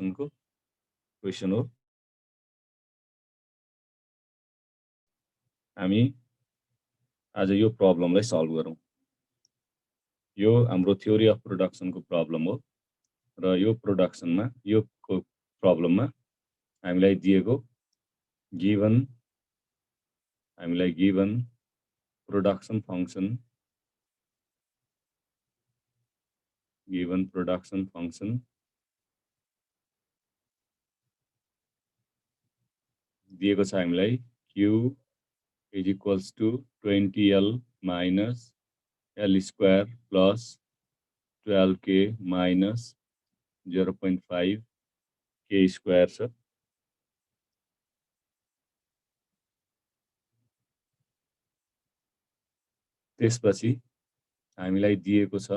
Production को question हो। हामी आज यो प्रब्लमलाई सल्भ गरौँ। यो हाम्रो थ्योरी अफ प्रोडक्सन को प्रब्लम हो र यो प्रोडक्सनमा यो प्रब्लममा हामीलाई दिएको गिभन प्रोडक्सन फंक्सन दिएको छ हामीलाई q is equals to 20l minus l square plus 12k minus 0.5 k square छ। त्यसपछि हामीलाई दिएको छ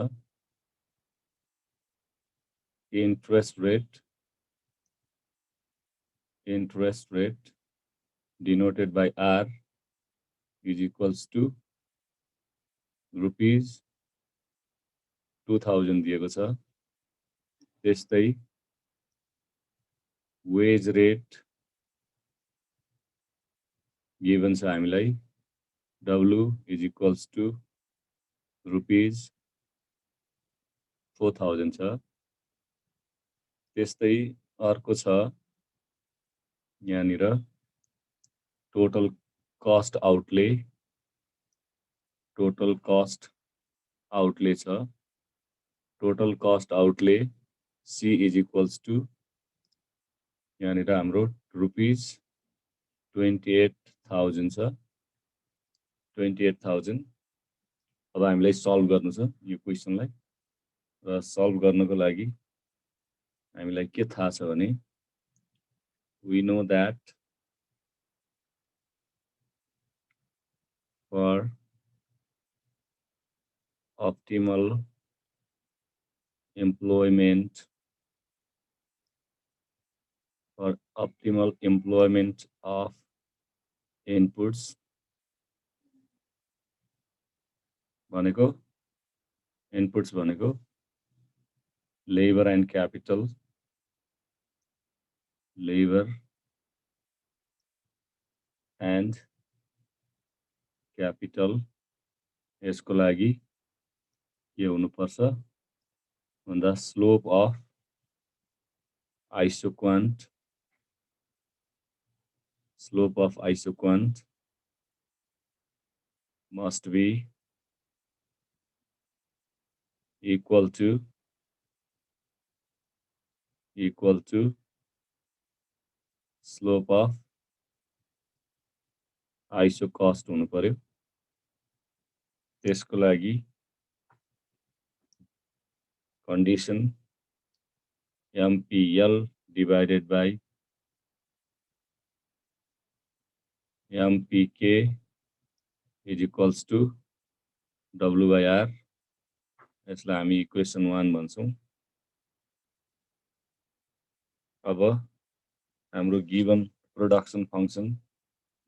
interest rate denoted by R is equals to rupees 2000 दिएको छ। त्यस्तै wage rate given छ हामीलाई W is equals to rupees 4000 छ। त्यस्तै अर्को छ यहाँनिर total cost outlay छ। total cost outlay C is equals to यहाँनिर हाम्रो रुपीस 28,000 छ। 28,000। अब हामीलाई सल्भ गर्नु छ यो क्वेशनलाई र सल्भ गर्नको लागि हामीलाई के थाहा छ भने we know that for optimal employment of inputs भनेको inputs भनेको labor and capital यसको लागि के हुनुपर्छ भन्दा slope of isoquant must be equal to slope of isocost हुनु पर्यो। त्यसको लागि condition MPL divided by MPK is equals to W by R। यसलाई हामी इक्वेसन 1 भन्छौं। अब हाम्रो गिवन प्रोडक्सन फंक्सन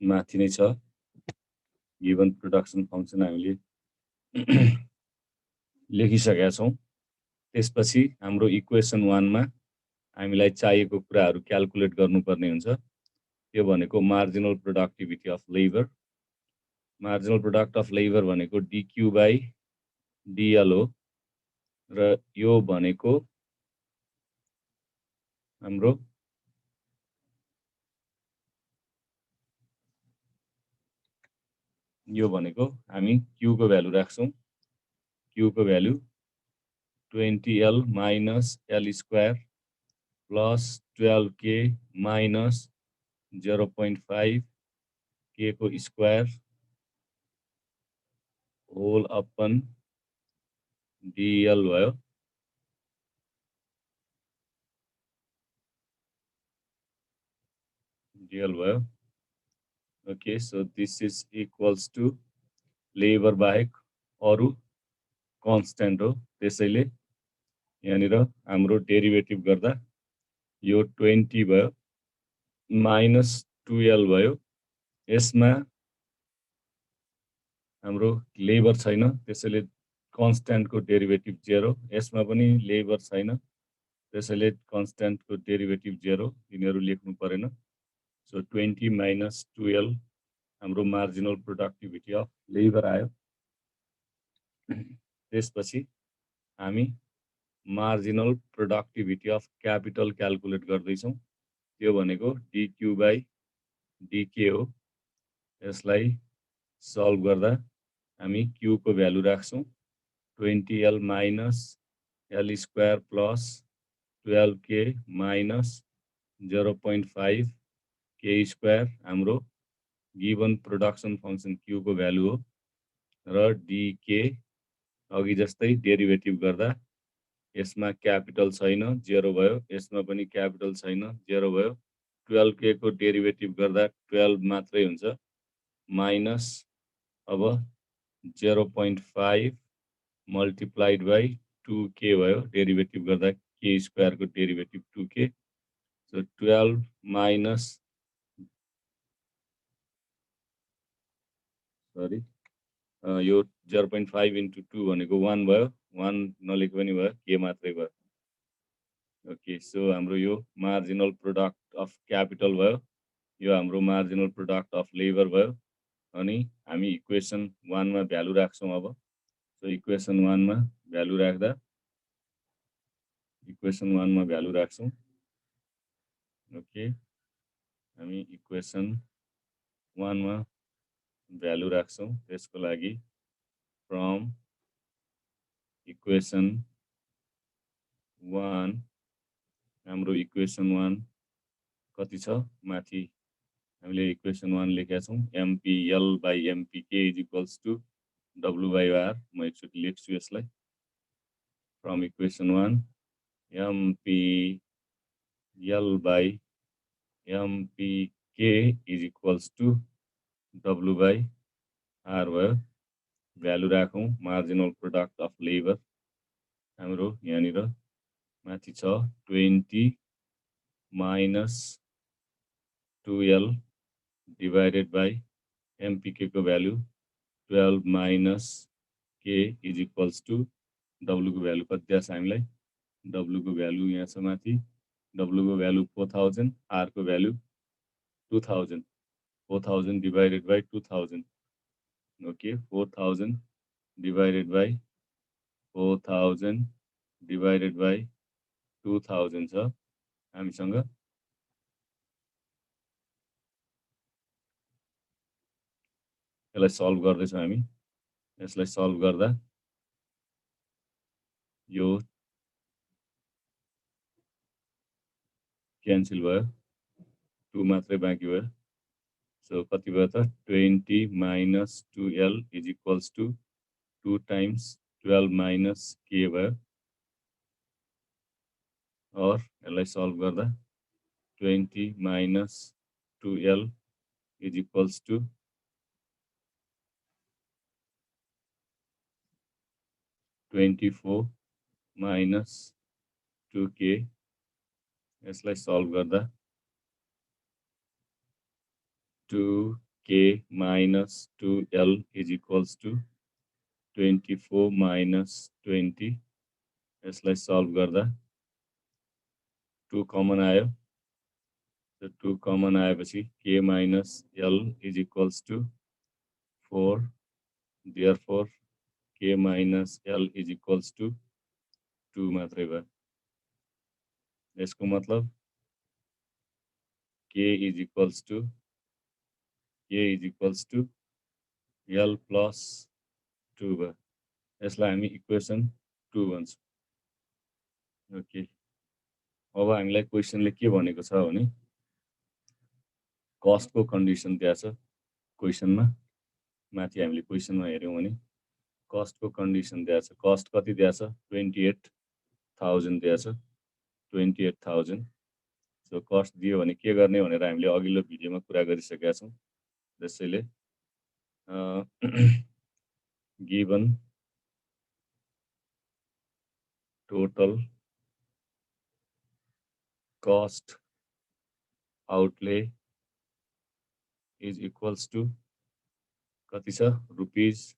माथि नै छ। गिवन प्रोडक्सन फंक्सन हामीले लेखिसकेका छौं। त्यसपछि हाम्रो इक्वेसन 1 मा हामीलाई चाहिएको कुराहरु क्याल्कुलेट गर्नुपर्ने हुन्छ। त्यो भनेको marginal productivity of labour. Marginal product of labour भनेको dq by dl हो र यो भनेको हाम्रो हामी q को भ्यालु राख्छौं। q को value 20l minus l square plus 12k minus 0.5 k को स्क्वायर होल अपन dl भयो। Okay, so this is equals to labor बाहेक अरु कन्स्टेन्ट हो। त्यसैले यहाँनिर हाम्रो डेरिभेटिभ गर्दा यो 20 भयो माइनस 2l भयो। यसमा हाम्रो लेबर छैन त्यसैले कन्स्टेन्ट को डेरिभेटिभ 0। यसमा पनि लेबर छैन त्यसैले कन्स्ट्यान्टको डेरिभेटिभ 0 यिनीहरू लेख्नु परेन। सो 20 माइनस 12 हाम्रो मार्जिनल प्रोडक्टिभिटी अफ लेबर आयो। त्यसपछि हामी marginal productivity of capital calculate गर्दैछौँ। त्यो भनेको डिक्यू बाई डिके हो। यसलाई सल्भ गर्दा हामी क्यू को भ्यालु राख्छौँ 20L minus L square plus 12K minus 0.5 K square हाम्रो गिभन प्रोडक्सन फङ्सन क्यू को भ्यालु हो र डिके अघि जस्तै डेरिभेटिभ गर्दा यसमा क्यापिटल छैन 0 भयो, यसमा पनि क्यापिटल छैन 0 भयो। 12K को डेरिभेटिभ गर्दा 12 मात्रै हुन्छ माइनस अब 0.5 मल्टिप्लाइड बाई 2K भयो, डेरिभेटिभ गर्दा K स्क्वायर को derivative 2K। So 12 minus sorry यो 0.5 into 2 भनेको 1 भयो, 1 नलेखे पनि भयो, K मात्रै भयो। ओके, सो हाम्रो यो मार्जिनल प्रोडक्ट अफ क्यापिटल भयो, यो हाम्रो मार्जिनल प्रोडक्ट अफ लेबर भयो। अनि हामी इक्वेसन 1 मा भ्यालु राख्छौँ अब। सो इक्वेसन 1 मा भ्यालु राख्दा इक्वेसन 1 मा भ्यालु राख्छौँ। ओके, हामी इक्वेसन 1 मा भ्यालु राख्छौँ। त्यसको लागि फ्रम इक्वेसन 1 हाम्रो इक्वेसन 1 कति छ माथि हामीले इक्वेसन 1 लेखेका छौँ MPL by MPK is equals to W by R। म एकचोटि लेख्छु यसलाई। From equation 1 MPL by MPK is equals to W by R भयो। भ्यालु राखौँ मार्जिनल प्रोडक्ट अफ लेबर हाम्रो यहाँनिर माथि छ 20 minus 2L divided by MPK को value 12 minus K is equals to W को भ्यालु कति दिएको छ हामीलाई, W को भ्यालु यहाँ छ माथि, W को भ्यालु 4000, R को value 2000, 4000 divided by 2000। Okay, 4000 divided by 4000 divided by 2000 छ हामीसँग। यसलाई सल्भ गर्दैछौँ हामी। यसलाई सल्भ गर्दा यो क्यान्सल भयो, 2 मात्रै बाँकी भयो। सो कति भयो त 20 minus 2L is equals to 2 times 12 minus K भयो। और यसलाई सल्भ गर्दा 20 minus 2L is equals to 24 minus 2K। यसलाई सल्भ गर्दा 2K minus 2L is equals to 24 minus 20। यसलाई सल्भ गर्दा 2 कमन आयो। 2 कमन आएपछि K minus L is equals to 4। Therefore K minus L is equals to 2 मात्रै भयो। यसको मतलब K is equals to L plus 2 भयो। यसलाई हामी इक्वेसन 2 भन्छौँ। ओके, अब हामीलाई क्वेसनले के भनेको छ भने कस्टको कन्डिसन दिएको छ क्वेसनमा। माथि हामीले क्वेसनमा हेऱ्यौँ भने कस्टको कन्डिसन दिएको छ। कस्ट कति दिएको छ 28,000 दिएको छ 28,000। सो कस्ट दियो भने के गर्ने भनेर हामीले अघिल्लो भिडियोमा कुरा गरिसकेका छौँ। त्यसैले given total cost outlay is equals to कति छ रुपिज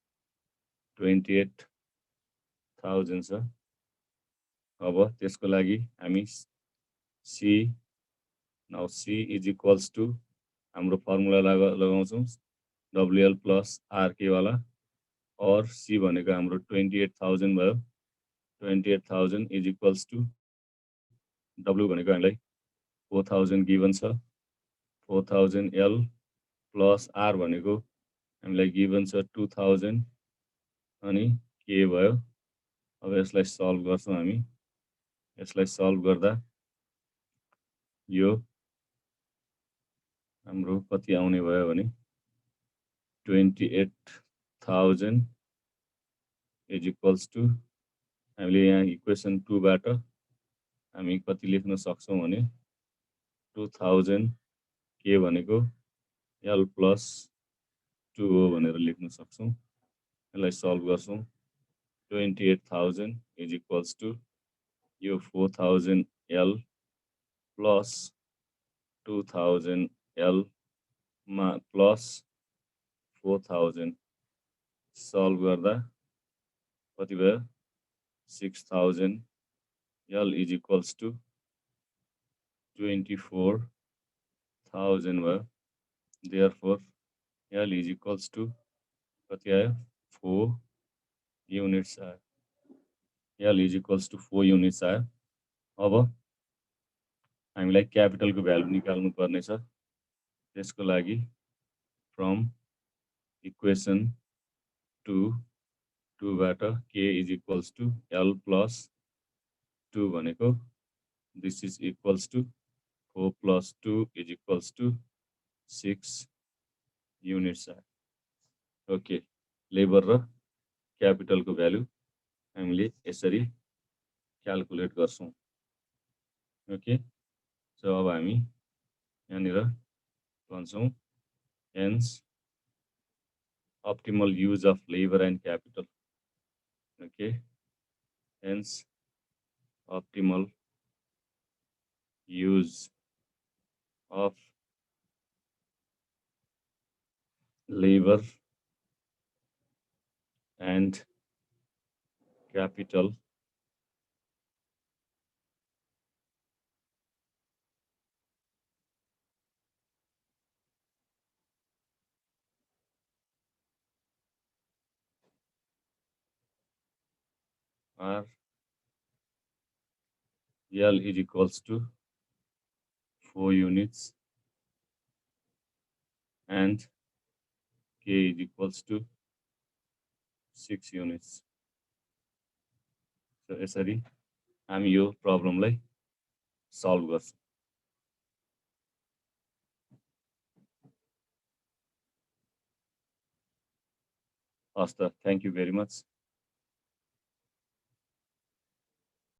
28,000 छ। अब त्यसको लागि हामी C now C is equals to हाम्रो फर्मुला लगाउँछौँ WL प्लस RK वाला और C भनेको हाम्रो 28,000 भयो 28,000 इज इक्वल्स टु W भनेको हामीलाई 4,000 गिभन छ 4,000 L प्लस R भनेको हामीलाई गिभन छ 2,000 अनि K भयो अब यसलाई सल्भ गर्छौँ हामी यसलाई सल्भ गर्दा यो हाम्रो कति आउने भयो भने 28,000 इज इक्वल्स टु हामीले यहाँ इक्वेसन 2 बाट हामी कति लेख्न सक्छौँ भने 2,000 K भनेको L प्लस 2 हो भनेर लेख्न सक्छौँ यसलाई सल्भ गर्छौँ 28,000 इज इक्वल्स टु यो 4,000 L प्लस 2,000 L मा प्लस 4,000 सल्भ गर्दा कति भयो 6,000 L इज इक्वल्स टु 24,000 भयो therefore L is equals to कति आयो 4 युनिट्स आयो L is equals to 4 units आयो अब हामीलाई क्यापिटलको भ्यालु निकाल्नु पर्ने छ त्यसको लागि फ्रम इक्वेसन 2 बाट K is equals to L plus 2 भनेको this is equals to 4 plus 2 is equals to 6 units आयो ओके लेबर र क्यापिटलको भ्यालु हामीले यसरी क्याल्कुलेट गर्छौँ ओके सो अब हामी यहाँनिर भन्छौँ hence optimal use of labor and capital okay hence optimal use of labor and capital are L is equals to 4 units and K is equals to 6 units. So यसरी हामी यो प्रब्लमलाई solve गर्छौँ हस् त थ्याङ्क यू भेरी मच